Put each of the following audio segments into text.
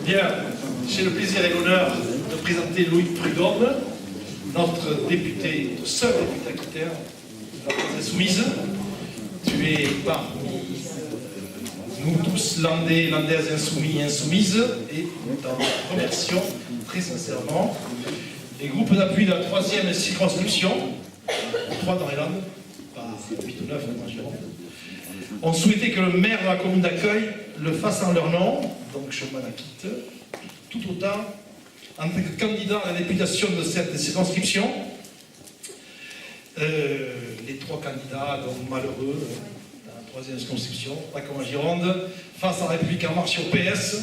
Bien, j'ai le plaisir et l'honneur de présenter Loïc Prudhomme, notre député, seul député aquitaine de la France Insoumise. Tu es parmi nous tous, Landais, Landaises insoumis et insoumises, et nous t'en remercions très sincèrement. Les groupes d'appui de la 3e circonscription, 3 dans les Landes, pas 8 ou 9 en Gironde, ont souhaité que le maire de la commune d'accueil le fasse en leur nom, donc je m'en acquitte, tout autant en tant que candidat à la députation de cette circonscription. Les 3 candidats, donc malheureux, dans la 3e circonscription, pas comme en Gironde, face à la République en marche au PS,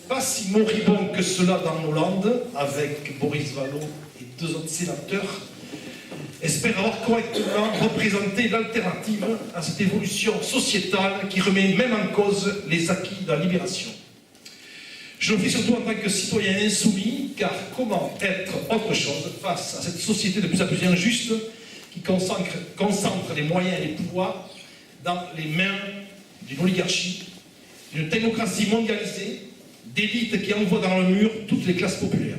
pas si moribond que cela dans nos Landes, avec Boris Vallaud et 2 autres sénateurs, espère avoir correctement représenté l'alternative à cette évolution sociétale qui remet même en cause les acquis de la libération. Je le fais surtout en tant que citoyen insoumis, car comment être autre chose face à cette société de plus en plus injuste qui concentre les moyens et les pouvoirs dans les mains d'une oligarchie, d'une démocratie mondialisée, d'élites qui envoient dans le mur toutes les classes populaires.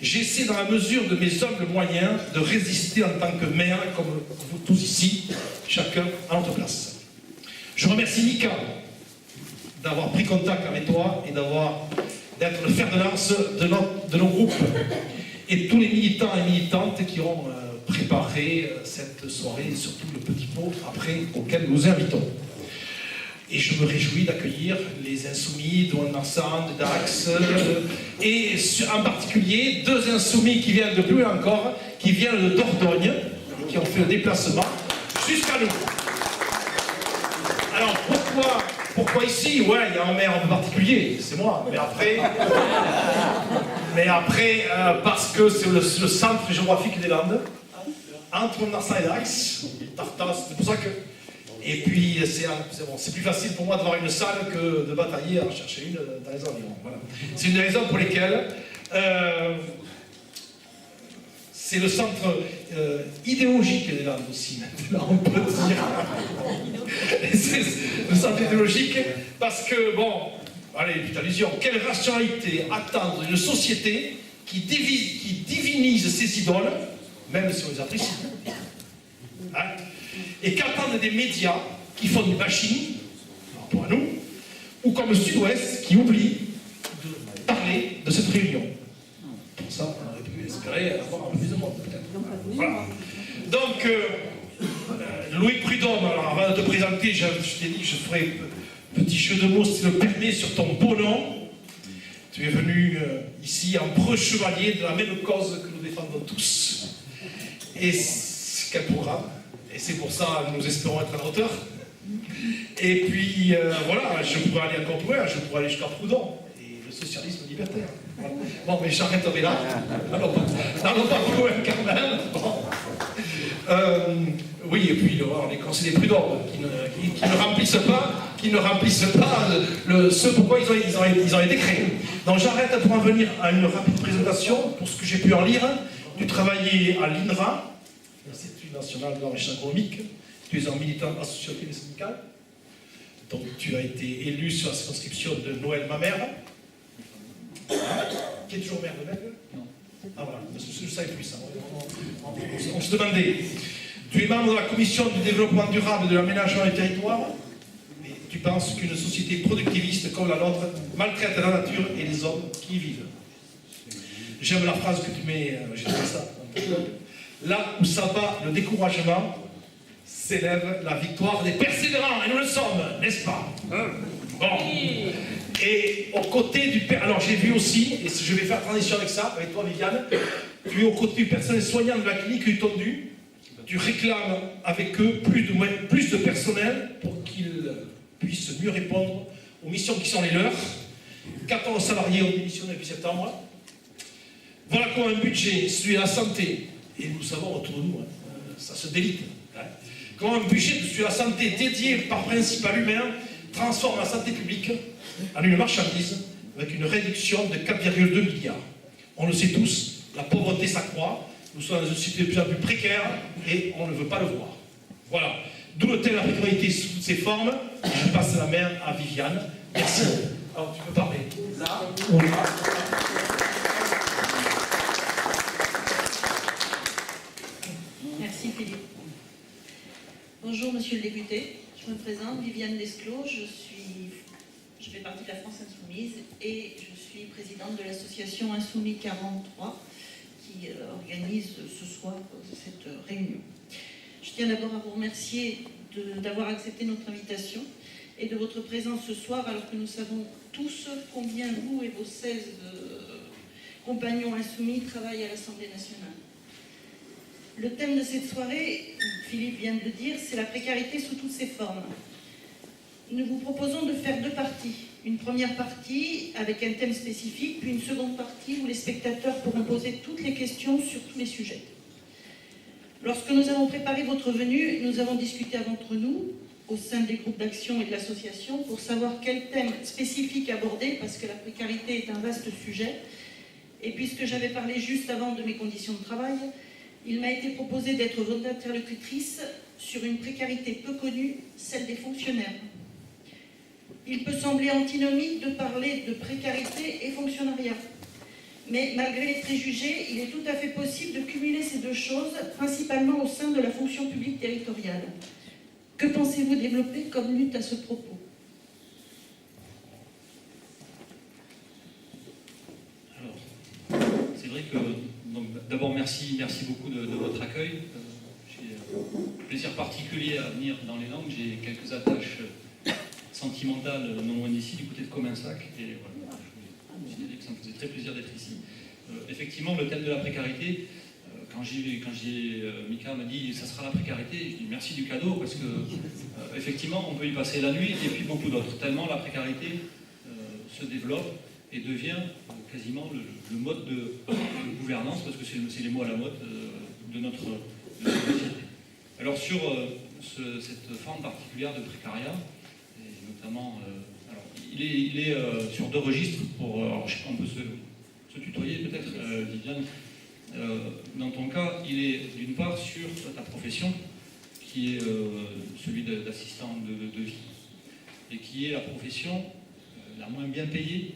J'essaie dans la mesure de mes humbles moyens de résister en tant que maire, comme vous tous ici, chacun à notre place. Je remercie Mika d'avoir pris contact avec toi et d'être le fer de lance de nos groupes et tous les militants et militantes qui ont préparé cette soirée et surtout le petit pot après auquel nous invitons. Et je me réjouis d'accueillir les insoumis d'Ouan-Marsan, de Dax, et en particulier 2 insoumis qui viennent de plus loin encore, qui viennent de Dordogne, qui ont fait le déplacement jusqu'à nous. Alors pourquoi ici? Ouais, il y a un maire en particulier, c'est moi, mais après parce que c'est le centre géographique des Landes, entre Ouan-Marsan et Dax, Tartas, c'est pour ça que... Et puis, c'est plus facile pour moi de voir une salle que de batailler à en chercher une dans les environs. Voilà. C'est une des raisons pour lesquelles c'est le centre idéologique des Landes aussi, maintenant, on peut dire. C'est le centre idéologique parce que, bon, allez, petite allusion, quelle rationalité attendre d'une société qui divinise ses idoles, même si on les apprécie, hein, et qu'attendent des médias qui font du bashing, par rapport à nous, ou comme Sud-Ouest qui oublie de parler de cette réunion. Pour ça, on aurait pu espérer avoir un peu plus de monde, peut-être. Voilà. Donc, Loïc Prudhomme, alors avant de te présenter, je t'ai dit que je ferai un petit jeu de mots, si tu le permets, sur ton beau nom. Tu es venu ici en preux chevalier de la même cause que nous défendons tous. Et quel programme! Et c'est pour ça que nous espérons être à la hauteur. Et puis, voilà, je pourrais aller encore plus loin, je pourrais aller jusqu'à Proudhon, et le socialisme libertaire. Voilà. Bon, mais j'arrêterai là. N'allons pas plus loin quand même. Bon. Oui, et puis, les conseillers Prudhomme, qui ne remplissent pas ce pourquoi ils ont été créés. Donc j'arrête pour en venir à une rapide présentation, pour ce que j'ai pu en lire. Tu travaillais à l'INRA, l'Institut national de l'enrichissement économique, tu es un militant associatif et syndical, donc tu as été élu sur la circonscription de Noël Mamère, qui est toujours maire de Bègle. Non. Ah voilà, je ne savais plus ça, on se demandait. Tu es membre de la commission du développement durable et de l'aménagement du territoire, et tu penses qu'une société productiviste comme la nôtre maltraite la nature et les hommes qui y vivent. J'aime la phrase que tu mets, j'ai trouvé ça. Là où s'abat le découragement, s'élève la victoire des persévérants. Et nous le sommes, n'est-ce pas? Bon. Et aux côtés du... Alors j'ai vu aussi, et je vais faire transition avec ça, avec toi Viviane, tu es aux côtés du personnel soignant de la clinique Utondu. Tu réclames avec eux plus de personnel pour qu'ils puissent mieux répondre aux missions qui sont les leurs. 14 salariés ont démissionné depuis septembre. Voilà comment un budget, celui de la santé, et nous savons autour de nous, ça se délite. Hein. Comment un budget, celui de la santé dédié par principe à l'humain, transforme la santé publique en une marchandise avec une réduction de 4,2 milliards. On le sait tous, la pauvreté s'accroît, nous sommes dans une société de plus en plus précaire et on ne veut pas le voir. Voilà. D'où le thème de la précarité sous toutes ses formes. Je passe la main à Viviane. Merci. Alors tu peux parler là ou là. Merci Philippe. Bonjour Monsieur le député, je me présente, Viviane Desclos, je fais partie de la France Insoumise et je suis présidente de l'association Insoumis 43 qui organise ce soir cette réunion. Je tiens d'abord à vous remercier d'avoir accepté notre invitation et de votre présence ce soir alors que nous savons tous combien vous et vos 16 compagnons insoumis travaillent à l'Assemblée nationale. Le thème de cette soirée, Philippe vient de le dire, c'est la précarité sous toutes ses formes. Nous vous proposons de faire deux parties. Une première partie avec un thème spécifique, puis une seconde partie où les spectateurs pourront poser toutes les questions sur tous les sujets. Lorsque nous avons préparé votre venue, nous avons discuté entre nous, au sein des groupes d'action et de l'association, pour savoir quel thème spécifique aborder, parce que la précarité est un vaste sujet. Et puisque j'avais parlé juste avant de mes conditions de travail, il m'a été proposé d'être votre interlocutrice sur une précarité peu connue, celle des fonctionnaires. Il peut sembler antinomique de parler de précarité et fonctionnariat. Mais malgré les préjugés, il est tout à fait possible de cumuler ces deux choses, principalement au sein de la fonction publique territoriale. Que pensez-vous développer comme lutte à ce propos ? Alors, c'est vrai que, d'abord merci beaucoup de votre accueil. J'ai un plaisir particulier à venir dans les Landes. J'ai quelques attaches sentimentales non loin d'ici, du côté de Comensac. Et voilà, je me suis dit que ça me faisait très plaisir d'être ici. Effectivement, le thème de la précarité, quand Mika m'a dit ça sera la précarité, je dis merci du cadeau parce que effectivement on peut y passer la nuit et puis beaucoup d'autres. Tellement la précarité se développe et devient quasiment le mode de gouvernance, parce que c'est les mots à la mode de notre société. Alors sur cette forme particulière de précariat, et notamment, alors, il est sur deux registres. Alors, on peut se tutoyer peut-être, Viviane. Dans ton cas, il est d'une part sur ta profession, qui est celui d'assistant de vie, et qui est la profession la moins bien payée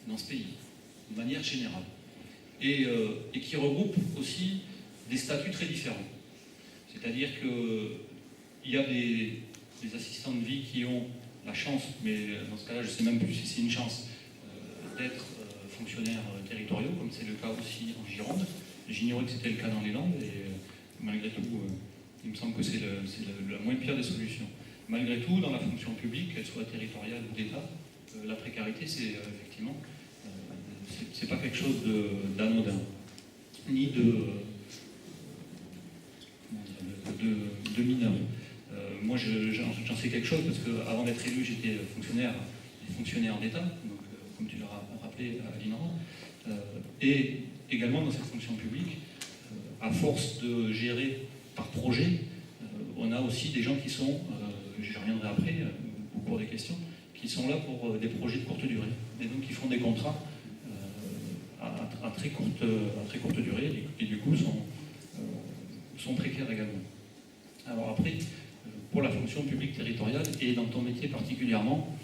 dans ce pays, de manière générale, et qui regroupe aussi des statuts très différents. C'est-à-dire qu'il y a des assistants de vie qui ont la chance, mais dans ce cas-là, je ne sais même plus si c'est une chance, d'être fonctionnaires territoriaux, comme c'est le cas aussi en Gironde. J'ignorais que c'était le cas dans les Landes, et malgré tout, il me semble que c'est la moins pire des solutions. Malgré tout, dans la fonction publique, qu'elle soit territoriale ou d'État, la précarité, c'est effectivement, c'est pas quelque chose d'anodin, ni de mineur. Moi, j'en sais quelque chose, parce qu'avant d'être élu, j'étais fonctionnaire d'État, donc, comme tu l'as rappelé à l'INRA, et également dans cette fonction publique, à force de gérer par projet, on a aussi des gens qui sont, j'y reviendrai après, au cours des questions, qui sont là pour des projets de courte durée, et donc qui font des contrats à très courte durée, et du coup sont précaires également. Alors après, pour la fonction publique territoriale, et dans ton métier particulièrement,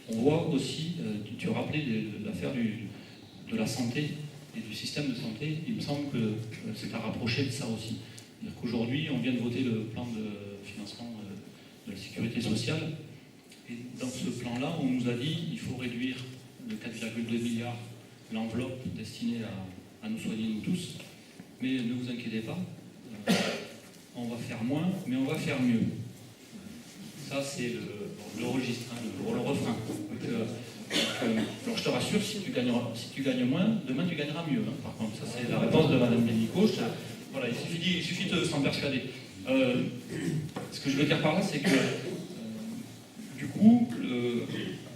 on voit aussi, tu rappelais l'affaire de la santé et du système de santé. Il me semble que c'est à rapprocher de ça aussi. C'est-à-dire qu'aujourd'hui, on vient de voter le plan de financement de la sécurité sociale, et dans ce plan-là, on nous a dit qu'il faut réduire de 4,2 milliards l'enveloppe destinée à nous soigner, nous tous, mais ne vous inquiétez pas, on va faire moins, mais on va faire mieux. Ça, c'est le registre, hein, le refrain. Alors je te rassure, si tu gagnes moins, demain tu gagneras mieux. Hein. Par contre, ça c'est la réponse de Madame Bénico. Voilà, il suffit de s'en persuader. Ce que je veux dire par là, c'est que du coup,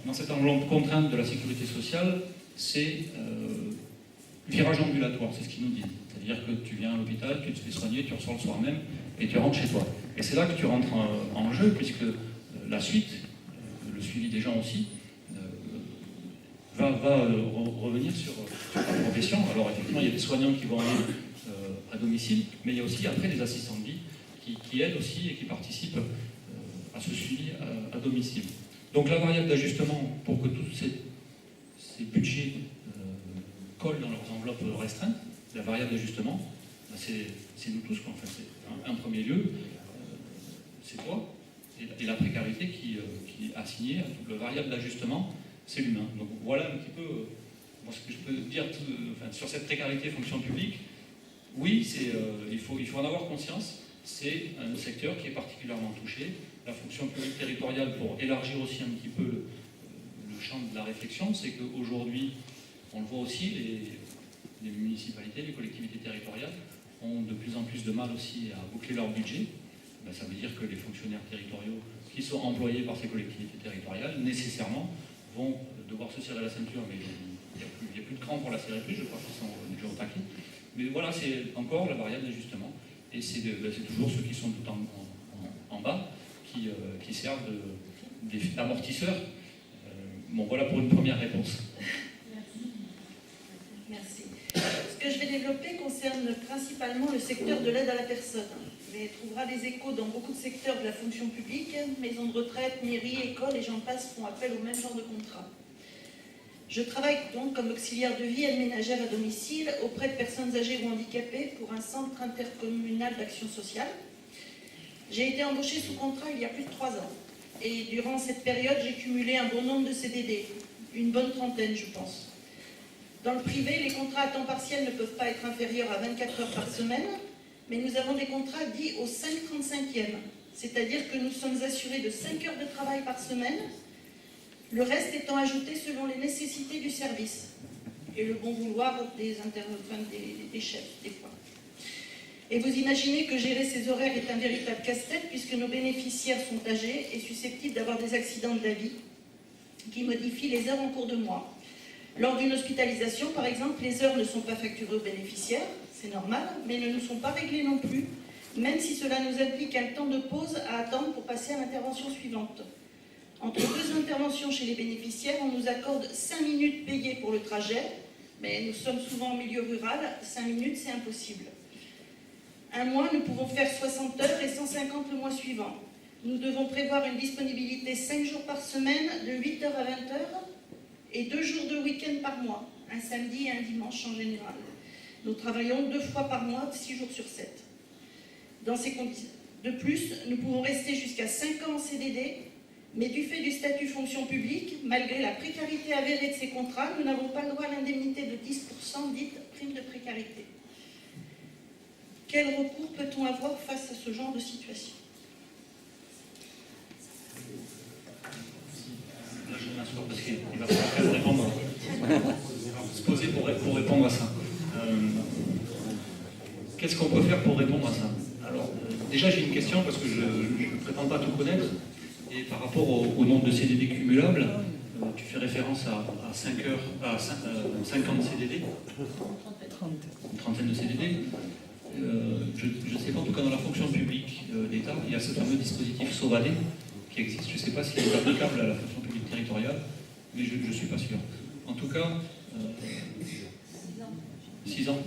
dans cette enveloppe contrainte de la sécurité sociale, c'est virage ambulatoire, c'est ce qu'il nous dit. C'est-à-dire que tu viens à l'hôpital, tu te fais soigner, tu ressors le soir même et tu rentres chez toi. Et c'est là que tu rentres en jeu, puisque la suite, le suivi des gens aussi, va revenir sur ta profession. Alors effectivement, il y a des soignants qui vont aller à domicile, mais il y a aussi après des assistants de vie qui aident aussi et qui participent à ce suivi à domicile. Donc la variable d'ajustement pour que toutes ces budgets collent dans leurs enveloppes restreintes, la variable d'ajustement, ben c'est nous tous, quoi. Enfin, c'est un premier lieu, c'est toi, et la précarité qui est assignée à toute la variable d'ajustement, c'est l'humain. Donc voilà un petit peu ce que je peux dire sur cette précarité fonction publique. Oui, il faut en avoir conscience, c'est un secteur qui est particulièrement touché. La fonction publique territoriale, pour élargir aussi un petit peu le champ de la réflexion, c'est qu'aujourd'hui, on le voit aussi, les municipalités, les collectivités territoriales ont de plus en plus de mal aussi à boucler leur budget. Ben, ça veut dire que les fonctionnaires territoriaux qui sont employés par ces collectivités territoriales, nécessairement, vont devoir se serrer la ceinture, mais il n'y a plus de cran pour la serrer plus, je crois qu'ils sont déjà au taquet. Mais voilà, c'est encore la variable d'ajustement. Et c'est toujours ceux qui sont tout en bas qui servent d'amortisseurs. Bon, voilà pour une première réponse. Merci. Ce que je vais développer concerne principalement le secteur de l'aide à la personne, mais trouvera des échos dans beaucoup de secteurs de la fonction publique, maisons de retraite, mairies, écoles, et j'en passe font appel au même genre de contrat. Je travaille donc comme auxiliaire de vie, aide ménagère à domicile, auprès de personnes âgées ou handicapées pour un centre intercommunal d'action sociale. J'ai été embauchée sous contrat il y a plus de 3 ans. Et durant cette période, j'ai cumulé un bon nombre de CDD, une bonne trentaine, je pense. Dans le privé, les contrats à temps partiel ne peuvent pas être inférieurs à 24 heures par semaine, mais nous avons des contrats dits au 5/35e, c'est-à-dire que nous sommes assurés de 5 heures de travail par semaine, le reste étant ajouté selon les nécessités du service et le bon vouloir des chefs, des fois. Et vous imaginez que gérer ces horaires est un véritable casse-tête puisque nos bénéficiaires sont âgés et susceptibles d'avoir des accidents de la vie qui modifient les heures en cours de mois. Lors d'une hospitalisation, par exemple, les heures ne sont pas facturées aux bénéficiaires, c'est normal, mais ne nous sont pas réglées non plus, même si cela nous implique un temps de pause à attendre pour passer à l'intervention suivante. Entre 2 interventions chez les bénéficiaires, on nous accorde 5 minutes payées pour le trajet, mais nous sommes souvent en milieu rural, 5 minutes c'est impossible. Un mois, nous pouvons faire 60 heures et 150 le mois suivant. Nous devons prévoir une disponibilité 5 jours par semaine, de 8h à 20h, et 2 jours de week-end par mois, un samedi et un dimanche en général. Nous travaillons 2 fois par mois, 6 jours sur 7. Dans ces conditions, de plus, nous pouvons rester jusqu'à 5 ans en CDD, mais du fait du statut fonction publique, malgré la précarité avérée de ces contrats, nous n'avons pas le droit à l'indemnité de 10% dite prime de précarité. Quel recours peut-on avoir face à ce genre de situation? Là, je m'assois parce qu'il va falloir répondre. Se poser pour répondre à ça. Qu'est-ce qu'on peut faire pour répondre à ça? Alors, déjà, j'ai une question parce que je ne prétends pas tout connaître. Et par rapport au nombre de CDD cumulables, tu fais référence à 5 heures, à 50 CDD, une trentaine de CDD. Je ne sais pas, en tout cas dans la fonction publique d'État, il y a ce fameux dispositif Sauvadet qui existe. Je ne sais pas s'il est applicable à la fonction publique territoriale, mais je ne suis pas sûr. En tout cas, 6 ans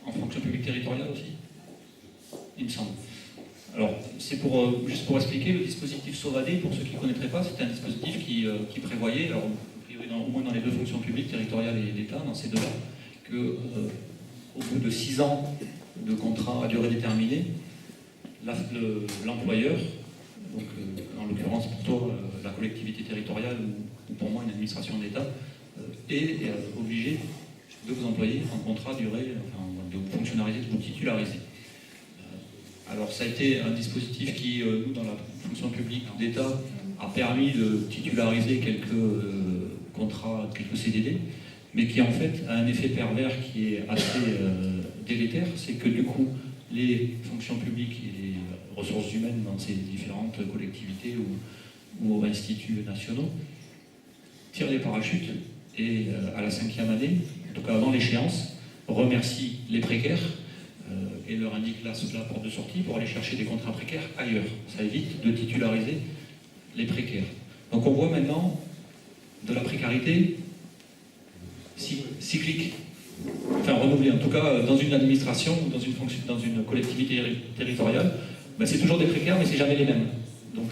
en fonction publique territoriale aussi, il me semble. Alors, c'est juste pour expliquer, le dispositif Sauvadet, pour ceux qui ne connaîtraient pas, c'est un dispositif qui prévoyait, alors, a priori, au moins dans les 2 fonctions publiques, territoriales et d'État, dans ces 2-là, qu'au bout de 6 ans de contrat à durée déterminée, l'employeur, donc en l'occurrence pour toi, la collectivité territoriale ou pour moi une administration d'État, est obligé de vous employer en contrat à durée, enfin, de vous fonctionnariser, de vous titulariser. Alors ça a été un dispositif qui, nous, dans la fonction publique d'État, a permis de titulariser quelques contrats, quelques CDD, mais qui en fait a un effet pervers qui est assez délétère, c'est que du coup, les fonctions publiques et les ressources humaines dans ces différentes collectivités ou instituts nationaux tirent les parachutes et à la 5e année, en tout cas avant l'échéance, remercient les précaires et leur indique la porte de sortie pour aller chercher des contrats précaires ailleurs. Ça évite de titulariser les précaires. Donc on voit maintenant de la précarité cyclique, enfin renouvelée, en tout cas dans une administration ou dans une collectivité territoriale, ben, c'est toujours des précaires mais c'est jamais les mêmes. Donc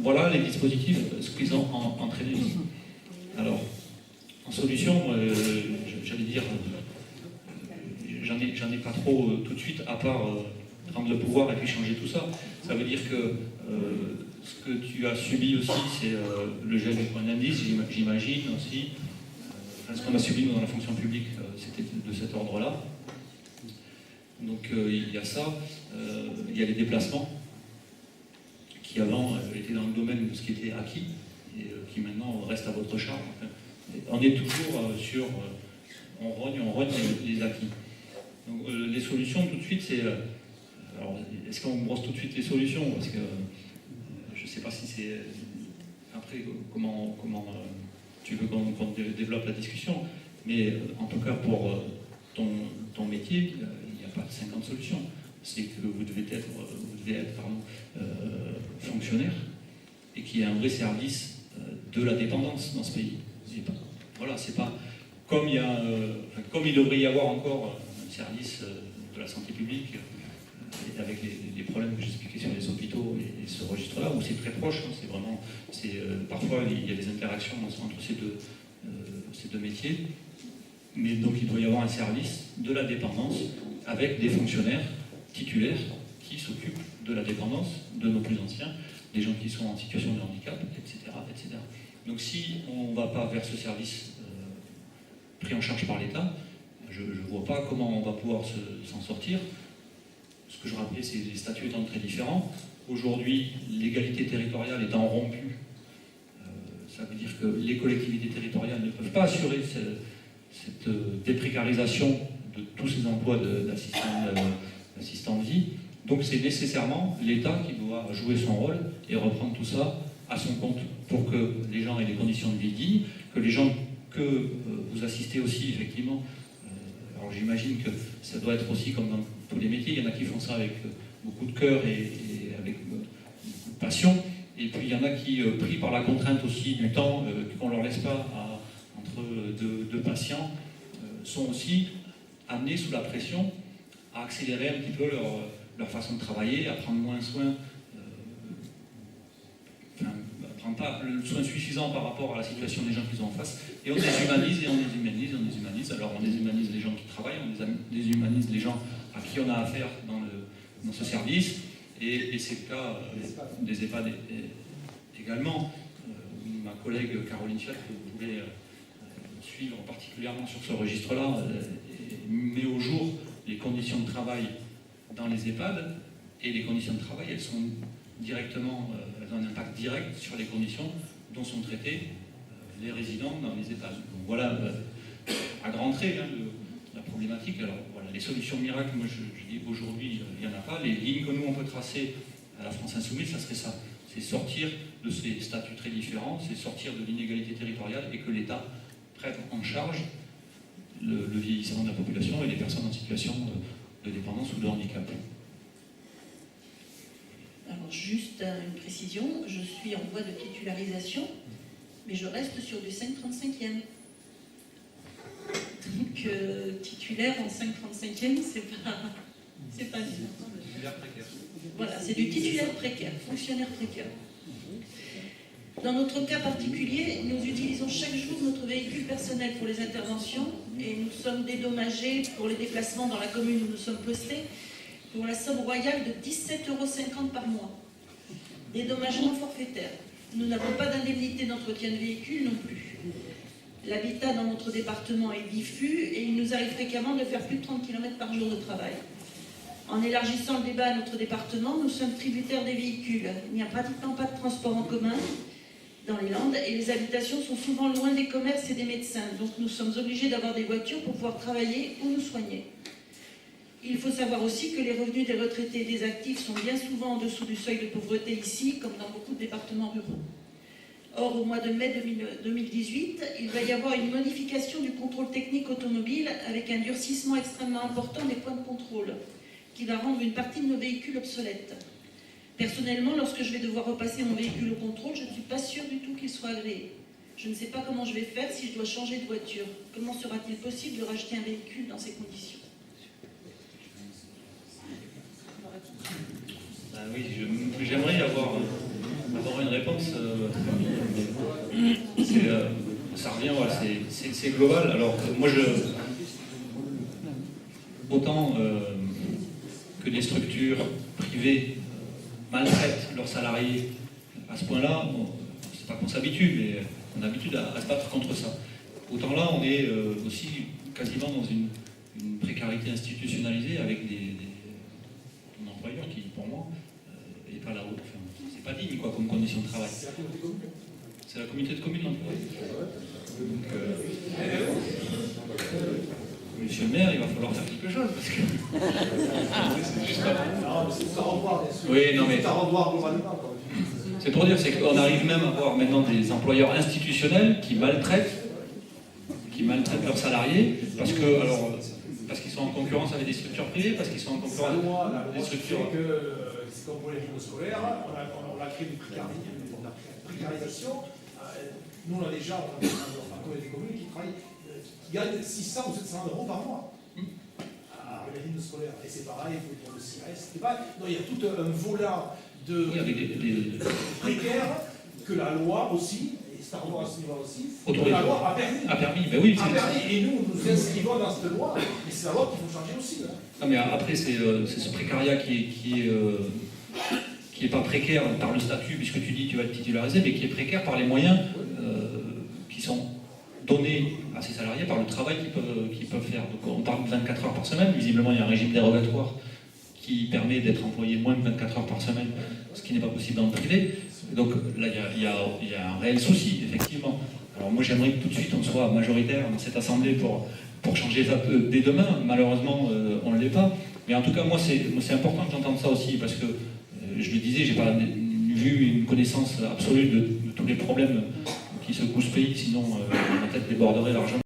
voilà les dispositifs, ce qu'ils ont entraîné ici. Alors, En solution, j'allais dire, j'en ai pas trop tout de suite, à part prendre le pouvoir et puis changer tout ça. Ça veut dire que ce que tu as subi aussi, c'est le gel du point d'indice, j'imagine aussi. Ce qu'on a subi nous, dans la fonction publique, c'était de cet ordre-là. Donc il y a ça, il y a les déplacements qui avant étaient dans le domaine de ce qui était acquis et qui maintenant restent à votre charge. On est toujours sur on rogne les acquis. Donc, les solutions tout de suite, c'est alors est-ce qu'on brosse tout de suite les solutions? Parce que je ne sais pas si c'est après comment tu veux qu'on développe la discussion, mais en tout cas pour ton métier, il n'y a pas de 50 solutions. C'est que vous devez être fonctionnaire et qu'il y ait un vrai service de la dépendance dans ce pays. Voilà, c'est pas comme il devrait y avoir encore un service de la santé publique avec les problèmes que j'expliquais sur les hôpitaux et ce registre-là, où c'est très proche, hein, c'est vraiment, parfois il y a des interactions entre ces deux métiers, mais donc il doit y avoir un service de la dépendance avec des fonctionnaires titulaires qui s'occupent de la dépendance de nos plus anciens, des gens qui sont en situation de handicap, etc. etc. Donc si on ne va pas vers ce service pris en charge par l'État, je ne vois pas comment on va pouvoir s'en sortir. Ce que je rappelais, c'est les statuts étant très différents. Aujourd'hui, l'égalité territoriale étant rompue, ça veut dire que les collectivités territoriales ne peuvent pas assurer cette déprécarisation de tous ces emplois d'assistants de vie. Donc c'est nécessairement l'État qui doit jouer son rôle et reprendre tout ça à son compte pour que les gens aient des conditions de vie dignes, que les gens que vous assistez aussi, effectivement, alors j'imagine que ça doit être aussi comme dans tous les métiers, il y en a qui font ça avec beaucoup de cœur et avec beaucoup de passion, et puis il y en a qui, pris par la contrainte aussi du temps, qu'on ne leur laisse pas entre deux patients, sont aussi amenés sous la pression à accélérer un petit peu leur façon de travailler, à prendre moins soin, à prendre pas le soin suffisant par rapport à la situation des gens qu'ils ont en face, et on déshumanise, et on déshumanise, et on déshumanise. Alors on déshumanise les gens qui travaillent, on déshumanise les gens à qui on a affaire dans ce service, et c'est le cas des EHPAD également. Ma collègue Caroline Fiat, que vous voulez suivre particulièrement sur ce registre-là, met au jour les conditions de travail dans les EHPAD, et les conditions de travail, elles sont directement, elles ont un impact direct sur les conditions dont sont traités les résidents dans les EHPAD. Donc voilà, à grands traits, hein, la problématique. Alors voilà, les solutions miracles, moi je dis aujourd'hui, il n'y en a pas. Les lignes que nous on peut tracer à la France Insoumise, ça serait ça. C'est sortir de ces statuts très différents, c'est sortir de l'inégalité territoriale et que l'État prenne en charge le vieillissement de la population et les personnes en situation de dépendance ou de handicap. Alors juste une précision, je suis en voie de titularisation, mais je reste sur du 5/35e. Donc titulaire en 5/35e, c'est pas Titulaire précaire. Voilà, c'est du titulaire précaire, fonctionnaire précaire. Dans notre cas particulier, nous utilisons chaque jour notre véhicule personnel pour les interventions et nous sommes dédommagés pour les déplacements dans la commune où nous sommes postés pour la somme royale de 17,50 € par mois. Dédommagement forfaitaire. Nous n'avons pas d'indemnité d'entretien de véhicule non plus. L'habitat dans notre département est diffus et il nous arrive fréquemment de faire plus de 30 km par jour de travail. En élargissant le débat à notre département, nous sommes tributaires des véhicules. Il n'y a pratiquement pas de transport en commun dans les Landes et les habitations sont souvent loin des commerces et des médecins. Donc nous sommes obligés d'avoir des voitures pour pouvoir travailler ou nous soigner. Il faut savoir aussi que les revenus des retraités et des actifs sont bien souvent en dessous du seuil de pauvreté ici, comme dans beaucoup de départements ruraux. Or, au mois de mai 2018, il va y avoir une modification du contrôle technique automobile avec un durcissement extrêmement important des points de contrôle, qui va rendre une partie de nos véhicules obsolètes. Personnellement, lorsque je vais devoir repasser mon véhicule au contrôle, je ne suis pas sûre du tout qu'il soit agréé. Je ne sais pas comment je vais faire si je dois changer de voiture. Comment sera-t-il possible de racheter un véhicule dans ces conditions ? Oui, j'aimerais avoir une réponse. Ça revient, voilà, c'est global. Alors, moi, autant que des structures privées maltraitent leurs salariés à ce point-là, bon, c'est pas qu'on s'habitue, mais on a l'habitude à se battre contre ça. Autant là, on est aussi quasiment dans une précarité institutionnalisée avec un employeur qui, pour moi, n'est pas là-haut. Enfin, c'est pas digne quoi, comme condition de travail. C'est la communauté de communes. Donc, monsieur le maire, il va falloir faire quelque chose parce que. C'est juste pas. Oui, non mais. C'est pour dire, c'est qu'on arrive même à avoir maintenant des employeurs institutionnels qui maltraitent leurs salariés parce qu'ils sont en concurrence avec des structures privées, parce qu'ils sont en concurrence avec des structures. C'est comme pour les rythmes scolaires, on a créé une précarisation. Nous, on a déjà, on a des communes qui travaillent, qui gagnent 600 ou 700 euros par mois avec les rythmes scolaires. Et c'est pareil pour le CIRES. Non, il y a tout un volant de précaires que la loi aussi, et Star Wars à ce niveau aussi, que la loi a permis. Ben oui, et nous inscrivons dans cette loi, et c'est la loi qu'il faut changer aussi. Hein. Non, mais après, c'est ce précariat qui est pas précaire par le statut, puisque tu dis que tu vas le titulariser, mais qui est précaire par les moyens qui sont donnés à ces salariés par le travail qu'ils peuvent faire. Donc on parle de 24 heures par semaine, visiblement il y a un régime dérogatoire qui permet d'être employé moins de 24 heures par semaine, ce qui n'est pas possible dans le privé. Donc là, il y a un réel souci, effectivement. Alors moi, j'aimerais que tout de suite, on soit majoritaire dans cette assemblée pour changer ça dès demain. Malheureusement, on ne l'est pas. Mais en tout cas, moi, c'est important que j'entende ça aussi, parce que, je le disais, j'ai pas vu une connaissance absolue de tous les problèmes qui secouent ce pays, sinon ma tête déborderait largement.